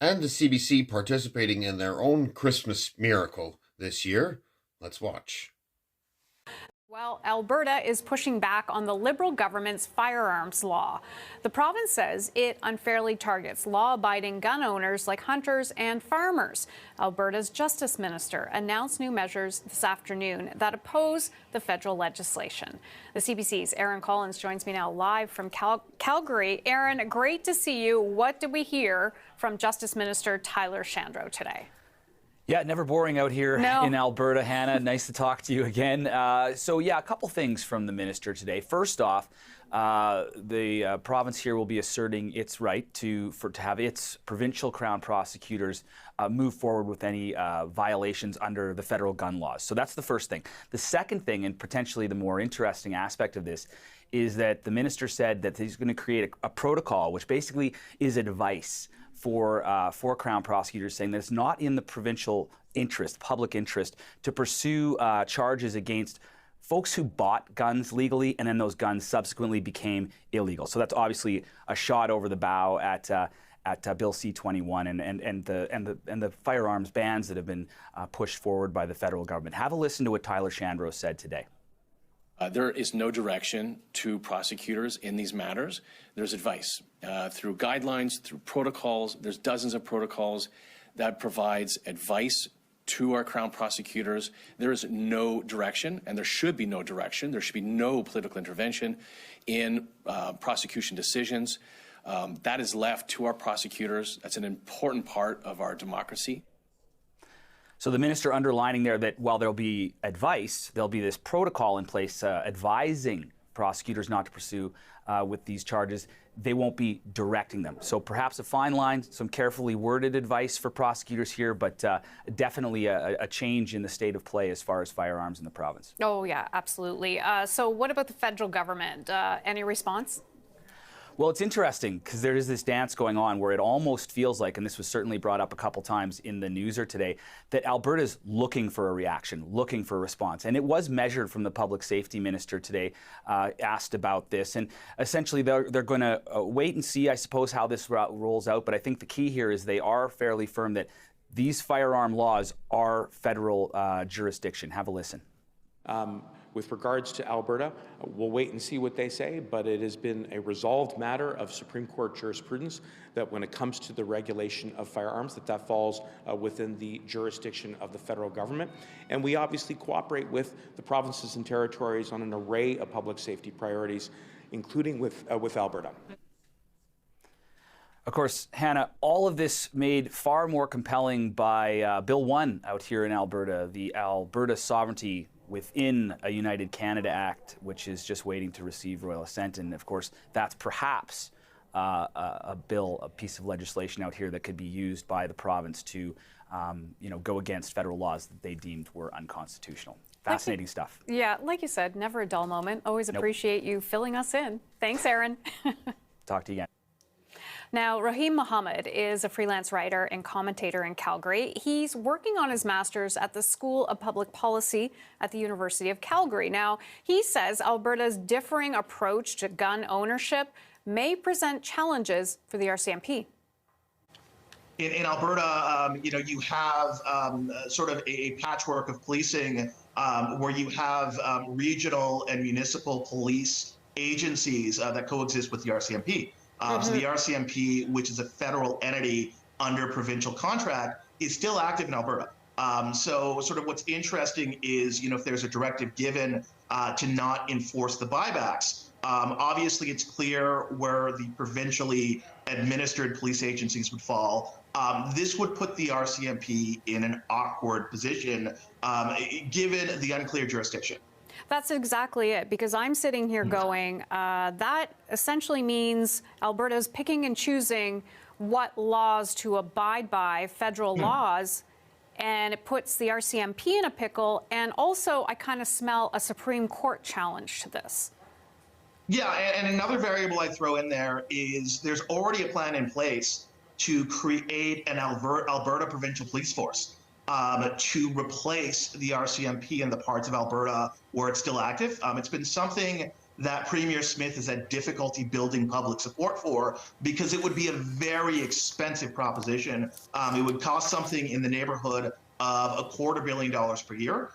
And the CBC participating in their own Christmas miracle this year. Let's watch. Well, Alberta is pushing back on the Liberal government's firearms law. The province says it unfairly targets law-abiding gun owners like hunters and farmers. Alberta's Justice Minister announced new measures this afternoon that oppose the federal legislation. The CBC's Aaron Collins joins me now live from Calgary. Aaron, great to see you. What did we hear from Justice Minister Tyler Shandro today? Yeah, never boring out here in Alberta, Hannah. Nice to talk to you again. So yeah, a couple things from the minister today. First off, the province here will be asserting its right to have its provincial Crown prosecutors move forward with any violations under the federal gun laws. So that's the first thing. The second thing, and potentially the more interesting aspect of this, is that the minister said that he's going to create a protocol, which basically is advice for Crown prosecutors, saying that it's not in the provincial interest, public interest, to pursue charges against folks who bought guns legally and then those guns subsequently became illegal. So that's obviously a shot over the bow at Bill C-21 and the firearms bans that have been pushed forward by the federal government. Have a listen to what Tyler Shandro said today. There is no direction to prosecutors in these matters. There's advice through guidelines, through protocols. There's dozens of protocols that provides advice to our Crown prosecutors. There is no direction, and there should be no direction. There should be no political intervention in prosecution decisions. That is left to our prosecutors. That's an important part of our democracy. So the minister underlining there that while there'll be advice, there'll be this protocol in place advising prosecutors not to pursue with these charges. They won't be directing them. So perhaps a fine line, some carefully worded advice for prosecutors here, but definitely a change in the state of play as far as firearms in the province. Oh, yeah, absolutely. So what about the federal government? Any response? Well, it's interesting because there is this dance going on where it almost feels like, and this was certainly brought up a couple times in the newser today, that Alberta's looking for a reaction, looking for a response. And it was measured from the public safety minister today, asked about this. And essentially, they're going to wait and see, I suppose, how this rolls out. But I think the key here is they are fairly firm that these firearm laws are federal jurisdiction. Have a listen. With regards to Alberta, we'll wait and see what they say, but it has been a resolved matter of Supreme Court jurisprudence that when it comes to the regulation of firearms, that falls within the jurisdiction of the federal government. And we obviously cooperate with the provinces and territories on an array of public safety priorities, including with Alberta. Of course, Hannah, all of this made far more compelling by Bill 1 out here in Alberta, the Alberta Sovereignty within a United Canada Act, which is just waiting to receive royal assent. And of course, that's perhaps a piece of legislation out here that could be used by the province to, go against federal laws that they deemed were unconstitutional. Fascinating stuff. Yeah, like you said, never a dull moment. Always appreciate you filling us in. Thanks, Aaron. Talk to you again. Now, Rahim Mohammed is a freelance writer and commentator in Calgary. He's working on his master's at the School of Public Policy at the University of Calgary. Now, he says Alberta's differing approach to gun ownership may present challenges for the RCMP. In Alberta, you have sort of a patchwork of policing where you have regional and municipal police agencies that coexist with the RCMP. So the RCMP, which is a federal entity under provincial contract, is still active in Alberta. So sort of what's interesting is, if there's a directive given to not enforce the buybacks, obviously it's clear where the provincially administered police agencies would fall. This would put the RCMP in an awkward position given the unclear jurisdiction. That's exactly it, because I'm sitting here going, that essentially means Alberta's picking and choosing what laws to abide by, federal laws, and it puts the RCMP in a pickle. And also, I kind of smell a Supreme Court challenge to this. Yeah, and another variable I throw in there is there's already a plan in place to create an Alberta provincial police force to replace the RCMP in the parts of Alberta where it's still active. It's been something that Premier Smith has had difficulty building public support for, because it would be a very expensive proposition. It would cost something in the neighborhood of $250 million per year.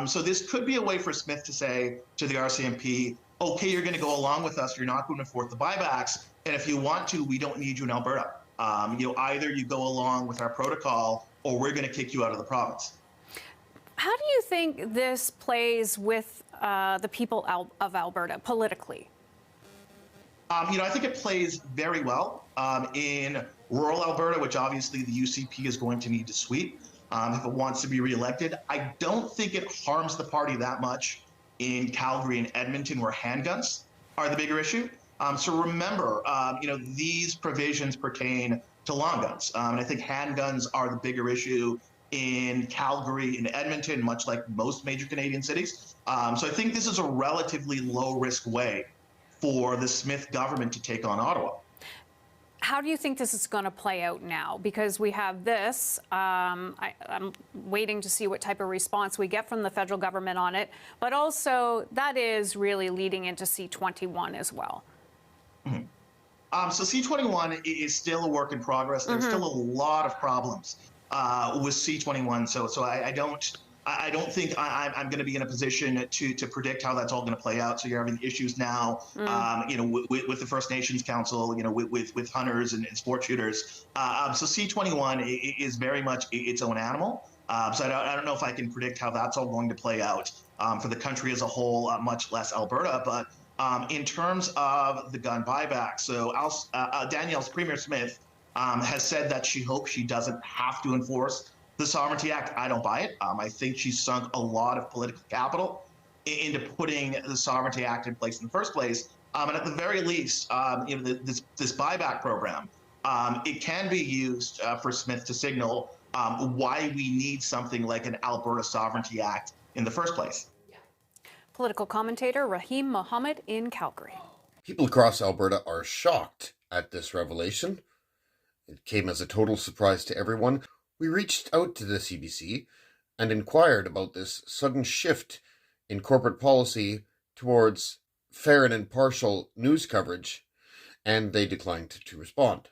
So this could be a way for Smith to say to the RCMP, okay, you're going to go along with us. You're not going to enforce the buybacks. And if you want to, we don't need you in Alberta. Either you go along with our protocol or we're going to kick you out of the province. How do you think this plays with the people of Alberta politically? I think it plays very well in rural Alberta, which obviously the UCP is going to need to sweep if it wants to be reelected. I don't think it harms the party that much in Calgary and Edmonton, where handguns are the bigger issue. So remember, these provisions pertain to long guns. And I think handguns are the bigger issue in Calgary and Edmonton, much like most major Canadian cities. So I think this is a relatively low-risk way for the Smith government to take on Ottawa. How do you think this is going to play out now? Because we have this. I'm waiting to see what type of response we get from the federal government on it. But also, that is really leading into C-21 as well. Mm-hmm. So C-21 is still a work in progress. There's still a lot of problems with C-21. So I don't think I'm going to be in a position to predict how that's all going to play out. So you're having issues now, with the First Nations Council, with hunters and sport shooters. So C-21 is very much its own animal. So I don't know if I can predict how that's all going to play out for the country as a whole, much less Alberta. But in terms of the gun buyback, so Danielle's Premier Smith has said that she hopes she doesn't have to enforce the Sovereignty Act. I don't buy it. I think she's sunk a lot of political capital into putting the Sovereignty Act in place in the first place. And at the very least, this buyback program, it can be used for Smith to signal why we need something like an Alberta Sovereignty Act in the first place. Political commentator Rahim Mohammed in Calgary. People across Alberta are shocked at this revelation. It came as a total surprise to everyone. We reached out to the CBC and inquired about this sudden shift in corporate policy towards fair and impartial news coverage, and they declined to respond.